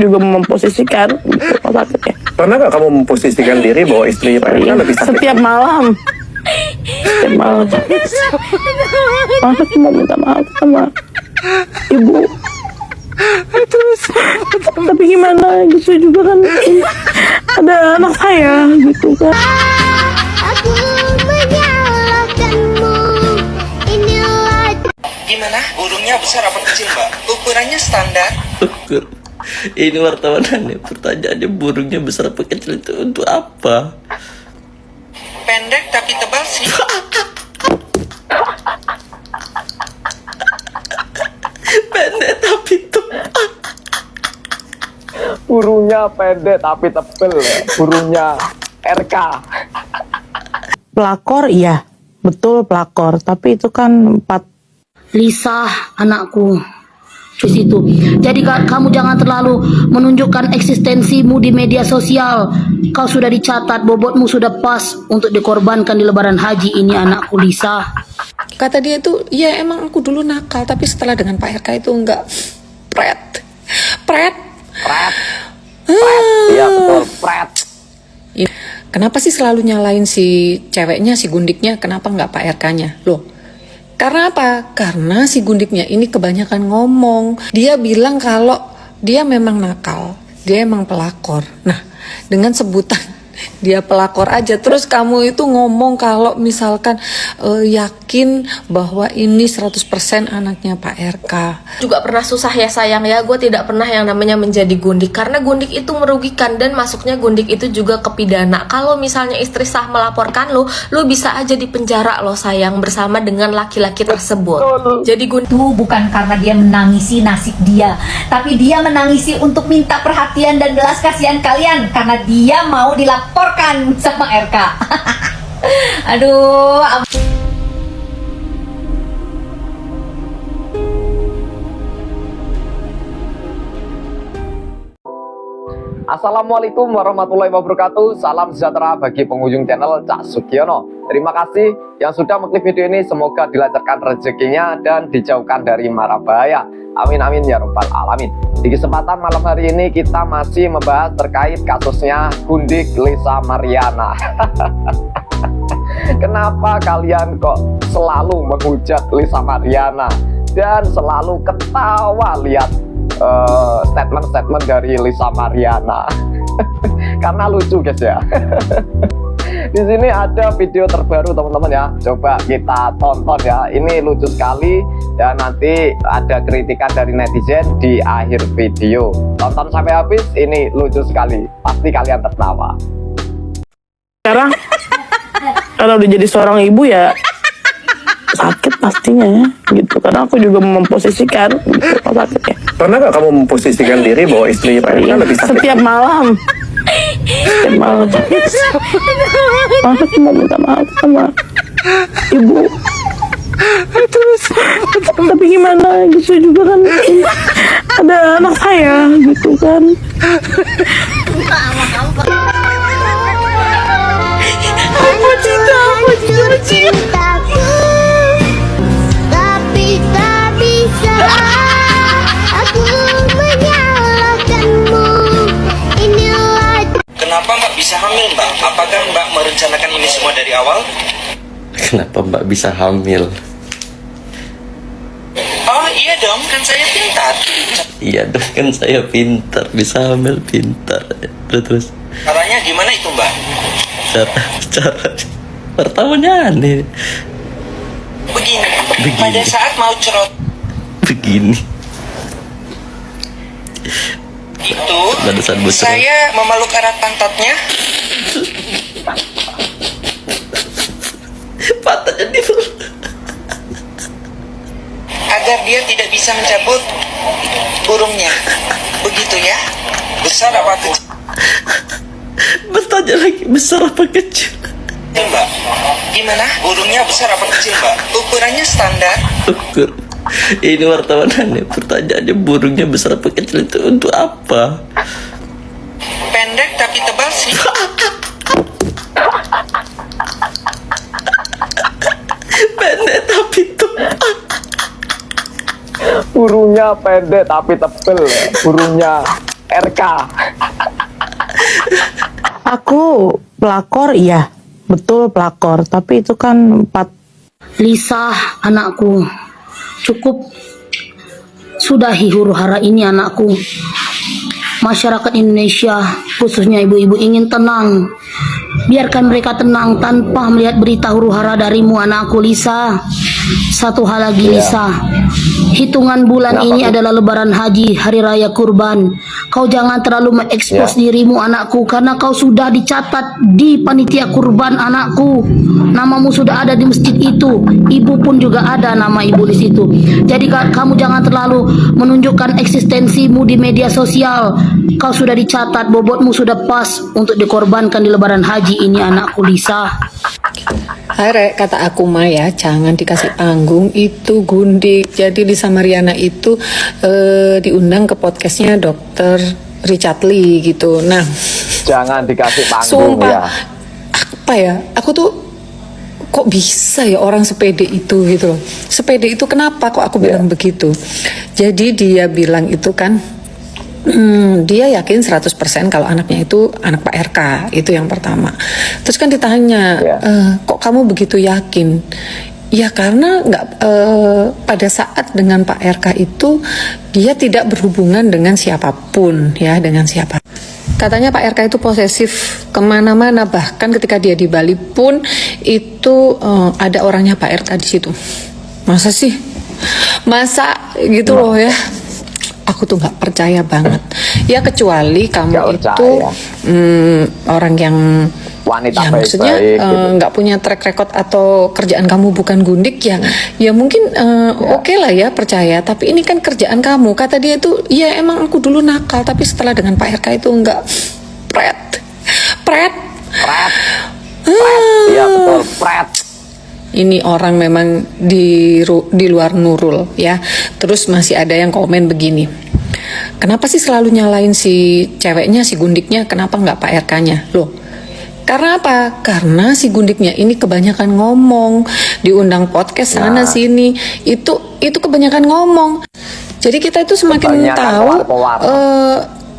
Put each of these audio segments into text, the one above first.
juga memposisikan gitu, sakitnya. Pernah nggak kamu memposisikan diri bahwa istri Pak RK lebih sakit? Setiap malam aku mau minta maaf sama ibu, tapi gimana gitu juga kan, ada anak saya gitu kan. Aku menyalahkanmu. Inilah. Gimana? Burungnya besar apa kecil, Mbak? Ukurannya standar. Ukur. Ini wartawanannya, pertanyaannya burungnya besar apa kecil itu untuk apa? Pendek tapi tebal sih. Pendek tapi tebal. Burungnya pendek tapi tebel ya. Burungnya RK. Pelakor iya, betul pelakor, tapi itu kan 4. Lisa, anakku, di situ. Jadi kamu jangan terlalu menunjukkan eksistensimu di media sosial. Kau sudah dicatat, bobotmu sudah pas untuk dikorbankan di Lebaran Haji ini, anakku Lisa. Kata dia itu, ya emang aku dulu nakal, tapi setelah dengan Pak RK itu enggak pret. Iya betul, pret. Kenapa sih selalu nyalain si ceweknya, si gundiknya? Kenapa nggak Pak RK-nya? Loh, karena apa? Karena si gundiknya ini kebanyakan ngomong. Dia bilang kalau dia memang nakal, dia emang pelakor. Nah, dengan sebutan dia pelakor aja, terus kamu itu ngomong kalau misalkan yakin bahwa ini 100% anaknya Pak RK. Juga pernah susah ya sayang ya, gue tidak pernah yang namanya menjadi gundik, karena gundik itu merugikan dan masuknya gundik itu juga ke pidana. Kalau misalnya istri sah melaporkan lu bisa aja dipenjara loh sayang, bersama dengan laki-laki tersebut. Jadi gundik itu bukan karena dia menangisi nasib dia, tapi dia menangisi untuk minta perhatian dan belas kasihan kalian karena dia mau dilaporkan sama RK. Aduh. Assalamualaikum warahmatullahi wabarakatuh. Salam sejahtera bagi pengunjung channel Cak Sugiono. Terima kasih yang sudah mengklik video ini. Semoga dilancarkan rezekinya dan dijauhkan dari mara bahaya. Amin amin ya rabbal alamin. Di kesempatan malam hari ini kita masih membahas terkait kasusnya gundik Lisa Mariana. Kenapa kalian kok selalu menghujat Lisa Mariana dan selalu ketawa lihat statement-statement dari Lisa Mariana? Karena lucu guys ya. Di sini ada video terbaru teman-teman ya, coba kita tonton ya. Ini lucu sekali dan nanti ada kritikan dari netizen di akhir video. Tonton sampai habis, ini lucu sekali, pasti kalian tertawa. Sekarang kalau udah jadi seorang ibu ya sakit pastinya ya, gitu, karena aku juga memposisikan gitu, sakitnya. Pernah nggak kamu memposisikan diri bahwa istri Pak RK lebih sakit? Setiap malam aku mau minta maaf sama ibu, tapi gimana gitu juga kan, ada anak saya gitu kan. Cintaku, tapi tak bisa aku menyalahkanmu. Inilah. Kenapa Mbak bisa hamil, Mbak? Apakah Mbak merencanakan ini semua dari awal? Kenapa Mbak bisa hamil? Oh iya dong, kan saya pintar. Iya dong, kan saya pintar, bisa hamil pintar. Terus Caranya gimana itu, Mbak? cara pertamanya aneh. Begini. Begini. Pada saat mau cerot Begini. itu, Pada saat bocor. saya memeluk erat pantatnya. Patahnya di Agar dia tidak bisa mencabut burungnya. Begitu ya? Besar apa kecil, bertanya lagi, besar apa kecil? Mbak? Gimana? Burungnya besar apa kecil, Mbak? Ukurannya standar. Ukur. Ini wartawanannya, pertanyaannya burungnya besar apa kecil itu untuk apa? Pendek tapi tebal sih. Pendek tapi tebal. Burungnya pendek tapi tebel ya. Burungnya RK. Aku pelakor, iya. Betul pelakor. Tapi itu kan 4. Lisa, anakku, cukup sudahi huru-hara ini anakku. Masyarakat Indonesia, khususnya ibu-ibu ingin tenang. Biarkan mereka tenang tanpa melihat berita huru-hara darimu anakku Lisa. Satu hal lagi Lisa, hitungan bulan ini adalah lebaran haji, hari raya kurban. Kau jangan terlalu mengekspos dirimu anakku, karena kau sudah dicatat di panitia kurban anakku. Namamu sudah ada di masjid itu. Ibu pun juga ada nama ibu di situ. Jadi kamu jangan terlalu menunjukkan eksistensimu di media sosial. Kau sudah dicatat, bobotmu sudah pas untuk dikorbankan di lebaran haji ini anakku Lisa. Hai Rek, kata aku mah ya, jangan dikasih panggung, itu Gundik. Jadi Lisa Mariana itu diundang ke podcastnya Dr. Richard Lee gitu. Nah, Jangan dikasih panggung sumpah, ya. apa ya, aku tuh kok bisa ya orang sepede itu gitu loh. Sepede itu kenapa kok aku bilang begitu. Jadi dia bilang itu kan, dia yakin 100% kalau anaknya itu anak Pak RK, itu yang pertama. Terus kan ditanya, kok kamu begitu yakin? Ya karena pada saat dengan Pak RK itu dia tidak berhubungan dengan siapapun ya, dengan siapa. Katanya Pak RK itu posesif kemana-mana, bahkan ketika dia di Bali pun itu ada orangnya Pak RK di situ. Masa sih? Masa gitu loh ya? Aku tuh nggak percaya banget. Ya kecuali kamu itu orang yang wanita ya, maksudnya nggak punya track record atau kerjaan kamu bukan gundik ya, ya mungkin oke lah ya percaya. Tapi ini kan kerjaan kamu. Kata dia itu, ya emang aku dulu nakal, tapi setelah dengan Pak RK itu nggak pret. Iya betul, pret. Ini orang memang di luar nurul ya. Terus masih ada yang komen begini, kenapa sih selalu nyalain si ceweknya, si gundiknya, kenapa nggak Pak RK-nya? Loh, karena apa? Karena si gundiknya ini kebanyakan ngomong, diundang podcast sana sini, itu kebanyakan ngomong. Jadi kita itu semakin tahu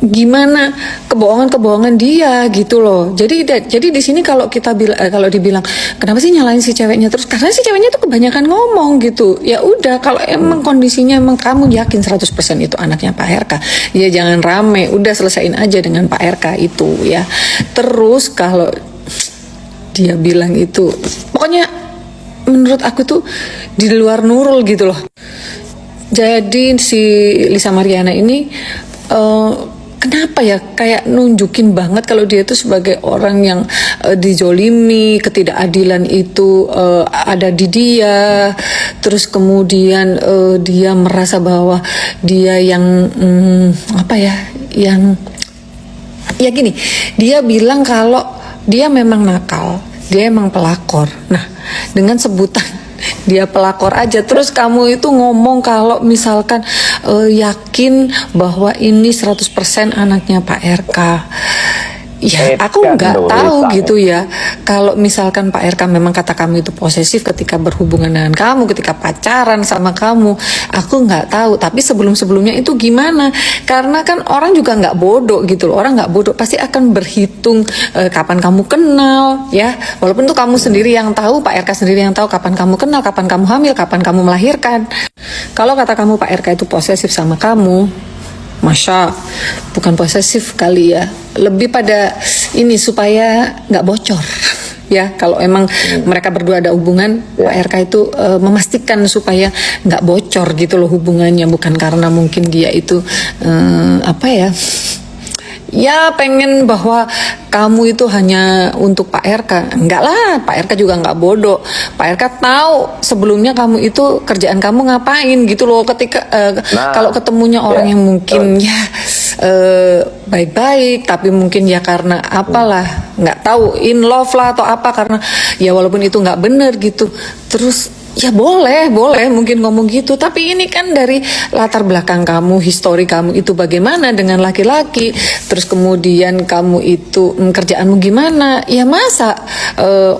gimana kebohongan dia gitu loh. Jadi di sini kalau kita kalau dibilang kenapa sih nyalain si ceweknya terus, karena si ceweknya itu kebanyakan ngomong gitu. Ya udah, kalau emang kondisinya emang kamu yakin 100% itu anaknya Pak RK, ya jangan rame, udah selesain aja dengan Pak RK itu ya. Terus kalau dia bilang itu, pokoknya menurut aku tuh di luar nurul gitu loh. Jadi si Lisa Mariana ini kenapa ya kayak nunjukin banget kalau dia itu sebagai orang yang dijolimi, ketidakadilan itu ada di dia. Terus kemudian dia merasa bahwa dia yang apa ya, yang ya gini, dia bilang kalau dia memang nakal, dia emang pelakor. Nah, dengan sebutan dia pelakor aja, terus kamu itu ngomong kalau misalkan yakin bahwa ini 100% anaknya Pak RK. Ya aku nggak tahu gitu ya, kalau misalkan Pak RK memang kata kamu itu posesif ketika berhubungan dengan kamu, ketika pacaran sama kamu, aku nggak tahu. Tapi sebelumnya itu gimana? Karena kan orang juga nggak bodoh gitu loh, orang nggak bodoh pasti akan berhitung kapan kamu kenal ya, walaupun itu kamu sendiri yang tahu, Pak RK sendiri yang tahu kapan kamu kenal, kapan kamu hamil, kapan kamu melahirkan. Kalau kata kamu Pak RK itu posesif sama kamu, Masya, bukan posesif kali ya, lebih pada ini supaya nggak bocor ya. Kalau emang mereka berdua ada hubungan, Pak RK itu memastikan supaya nggak bocor gitu loh hubungannya, bukan karena mungkin dia itu apa ya pengen bahwa kamu itu hanya untuk Pak RK. Enggak lah, Pak RK juga nggak bodoh. Pak RK tahu sebelumnya kamu itu kerjaan kamu ngapain gitu loh. Ketika kalau ketemunya orang yang mungkin ya baik-baik, tapi mungkin ya karena apalah, nggak tahu, in love lah atau apa, karena ya walaupun itu nggak bener gitu. Terus ya boleh mungkin ngomong gitu, tapi ini kan dari latar belakang kamu, histori kamu itu bagaimana dengan laki-laki, terus kemudian kamu itu kerjaanmu gimana, ya masa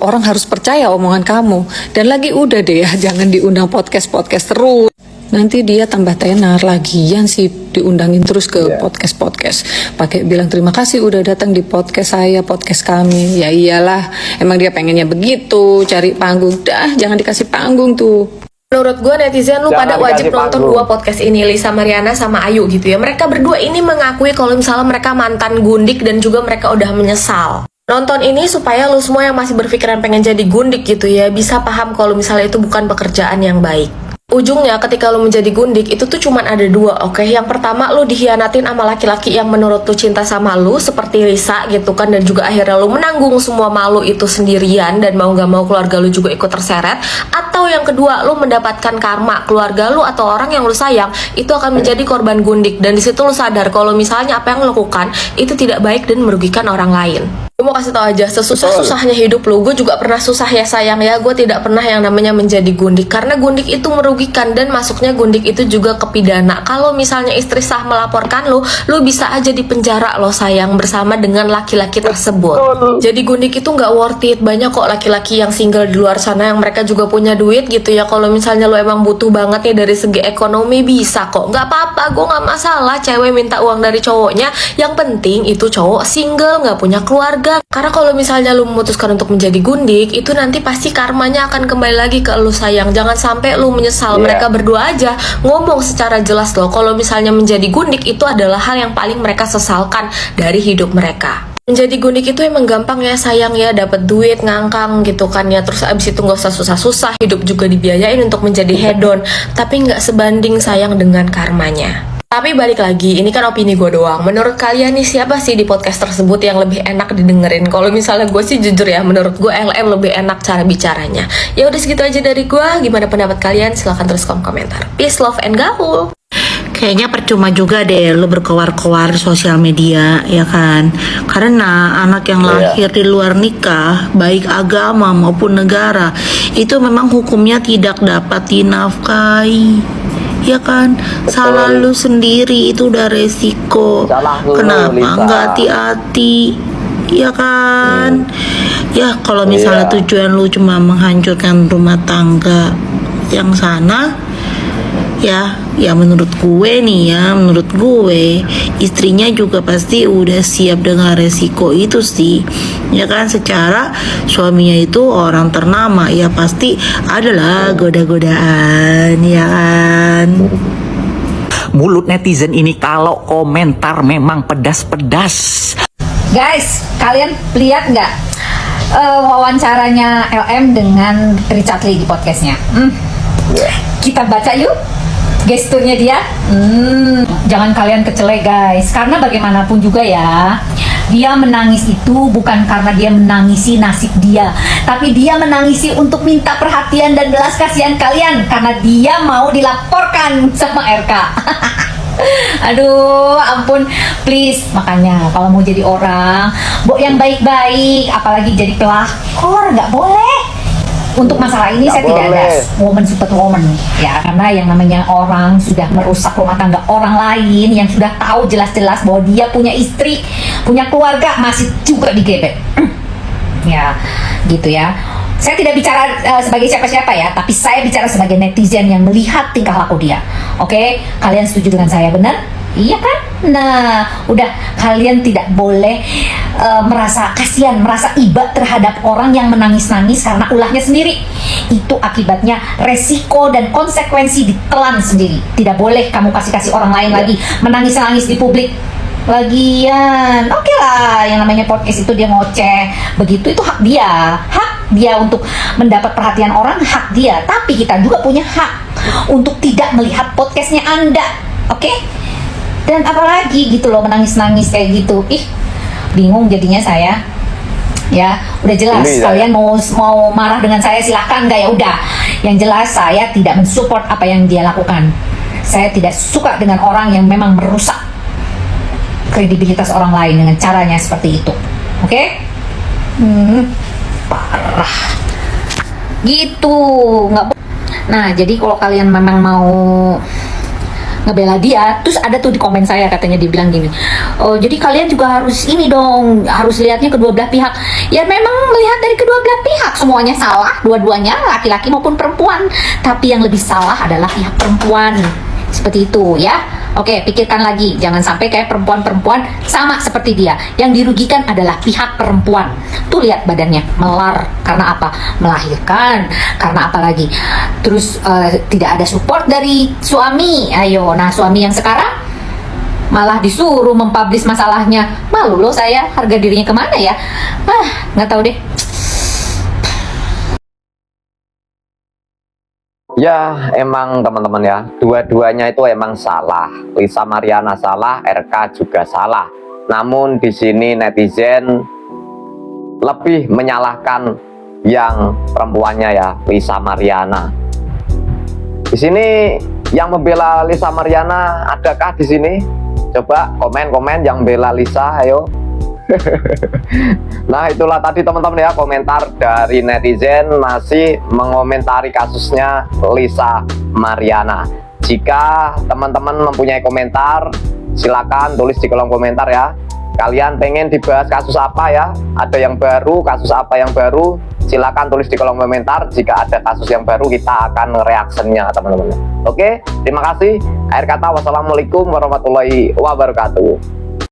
orang harus percaya omongan kamu. Dan lagi udah deh ya, jangan diundang podcast terus. nanti dia tambah tenar lagian sih diundangin terus ke podcast pakai bilang terima kasih udah datang di podcast saya, podcast kami. Ya iyalah, emang dia pengennya begitu, cari panggung. Dah, jangan dikasih panggung tuh. Menurut gue netizen lu Jangan pada wajib dikasih nonton panggung. dua podcast ini, Lisa Mariana sama Ayu gitu ya. Mereka berdua ini mengakui kalau misalnya mereka mantan gundik dan juga mereka udah menyesal. Nonton ini supaya lu semua yang masih berpikiran pengen jadi gundik gitu ya bisa paham kalau misalnya itu bukan pekerjaan yang baik. Ujungnya ketika lu menjadi gundik itu tuh cuman ada dua, oke? Yang pertama lu dihianatin sama laki-laki yang menurut lu cinta sama lu seperti Lisa gitu kan, dan juga akhirnya lu menanggung semua malu itu sendirian dan mau gak mau keluarga lu juga ikut terseret. Atau yang kedua lu mendapatkan karma, keluarga lu atau orang yang lu sayang itu akan menjadi korban gundik, dan disitu lu sadar kalau misalnya apa yang lu lakukan itu tidak baik dan merugikan orang lain. Gue mau kasih tau aja, sesusah-susahnya hidup lu, gue juga pernah susah ya sayang ya, gue tidak pernah yang namanya menjadi gundik, karena gundik itu merugikan dan masuknya gundik itu juga ke pidana. Kalau misalnya istri sah melaporkan lu bisa aja dipenjara lo sayang bersama dengan laki-laki tersebut. Jadi gundik itu nggak worth it, banyak kok laki-laki yang single di luar sana yang mereka juga punya duit gitu ya. Kalau misalnya lo emang butuh banget nih dari segi ekonomi bisa kok, nggak apa-apa, gue nggak masalah cewek minta uang dari cowoknya, yang penting itu cowok single nggak punya keluarga. Karena kalau misalnya lu memutuskan untuk menjadi gundik, itu nanti pasti karmanya akan kembali lagi ke lu sayang. Jangan sampai lu menyesal. Mereka berdua aja ngomong secara jelas loh, kalau misalnya menjadi gundik itu adalah hal yang paling mereka sesalkan dari hidup mereka. Menjadi gundik itu emang gampang ya sayang ya, dapat duit ngangkang gitu kan ya, terus abis itu nggak usah susah-susah, hidup juga dibiayain untuk menjadi hedon, tapi nggak sebanding sayang dengan karmanya. Tapi balik lagi, ini kan opini gue doang. Menurut kalian nih siapa sih di podcast tersebut yang lebih enak didengerin? Kalau misalnya gue sih jujur ya, menurut gue LM lebih enak cara bicaranya. Ya udah segitu aja dari gue. Gimana pendapat kalian? Silahkan tulis kolom komentar. Peace, love, and gaul. Kayaknya percuma juga deh lo berkoar-koar di sosial media, ya kan? Karena anak yang lahir di luar nikah, baik agama maupun negara, itu memang hukumnya tidak dapat dinafkahi. Ya kan, salah lu sendiri itu udah resiko. Salah lu, Kenapa Lisa. nggak hati-hati? Ya kan, ya kalau misalnya tujuan lu cuma menghancurkan rumah tangga yang sana, ya menurut gue nih ya, menurut gue istrinya juga pasti udah siap dengan resiko itu sih, ya kan? Secara suaminya itu orang ternama, ya pasti adalah goda-godaan, ya kan? Mulut netizen ini kalau komentar memang pedas-pedas. Guys, kalian lihat nggak wawancaranya LM dengan Richard Lee di podcastnya? Kita baca yuk gesturnya dia. Jangan kalian kecele guys, karena bagaimanapun juga ya, dia menangis itu bukan karena dia menangisi nasib dia, tapi dia menangisi untuk minta perhatian dan belas kasihan kalian karena dia mau dilaporkan sama RK. Aduh, ampun, please. Makanya kalau mau jadi orang, yang baik-baik, apalagi jadi pelakor, nggak boleh. Untuk masalah ini saya tidak ada woman super woman ya, karena yang namanya orang sudah merusak rumah tangga orang lain yang sudah tahu jelas-jelas bahwa dia punya istri, punya keluarga, masih juga digebet. Ya, gitu ya. Saya tidak bicara sebagai siapa-siapa ya, tapi saya bicara sebagai netizen yang melihat tingkah laku dia. Oke, kalian setuju dengan saya, benar? Iya kan? Nah, udah, kalian tidak boleh merasa kasihan, merasa iba terhadap orang yang menangis-nangis karena ulahnya sendiri. Itu akibatnya resiko dan konsekuensi ditelan sendiri. Tidak boleh kamu kasih orang lain lagi menangis-nangis di publik. Lagian, oke lah, yang namanya podcast itu dia ngoceh begitu, itu hak dia untuk mendapat perhatian orang, hak dia. Tapi kita juga punya hak untuk tidak melihat podcastnya Anda, oke? Dan apalagi gitu loh, menangis-nangis kayak gitu, bingung jadinya saya. Ya, udah jelas. Kalian mau marah dengan saya silahkan, nggak ya udah. Yang jelas saya tidak mensupport apa yang dia lakukan. Saya tidak suka dengan orang yang memang merusak kredibilitas orang lain dengan caranya seperti itu. Oke? Parah. Gitu, nggak. Nah, jadi kalau kalian memang mau ngebela dia. Terus ada tuh di komen saya katanya dibilang gini, oh jadi kalian juga harus ini dong, harus lihatnya kedua belah pihak. Ya memang melihat dari kedua belah pihak, semuanya salah, dua-duanya laki-laki maupun perempuan, tapi yang lebih salah adalah pihak perempuan. Seperti itu ya. Oke, pikirkan lagi, jangan sampai kayak perempuan-perempuan sama seperti dia. Yang dirugikan adalah pihak perempuan. Tuh lihat badannya melar, karena apa? Melahirkan, karena apa lagi? Terus tidak ada support dari suami. Ayo, nah suami yang sekarang malah disuruh mempublish masalahnya. Malu loh saya, harga dirinya kemana ya? Nggak tahu deh. Ya, emang teman-teman ya, dua-duanya itu emang salah. Lisa Mariana salah, RK juga salah. Namun di sini netizen lebih menyalahkan yang perempuannya ya, Lisa Mariana. Di sini yang membela Lisa Mariana adakah di sini? Coba komen-komen yang bela Lisa, ayo. Nah itulah tadi teman-teman ya, komentar dari netizen masih mengomentari kasusnya Lisa Mariana. Jika teman-teman mempunyai komentar, silakan tulis di kolom komentar ya. Kalian pengen dibahas kasus apa ya? Ada yang baru, kasus apa yang baru? Silakan tulis di kolom komentar. Jika ada kasus yang baru, kita akan reaksinya teman-teman. Oke, terima kasih. Akhir kata, wassalamualaikum warahmatullahi wabarakatuh.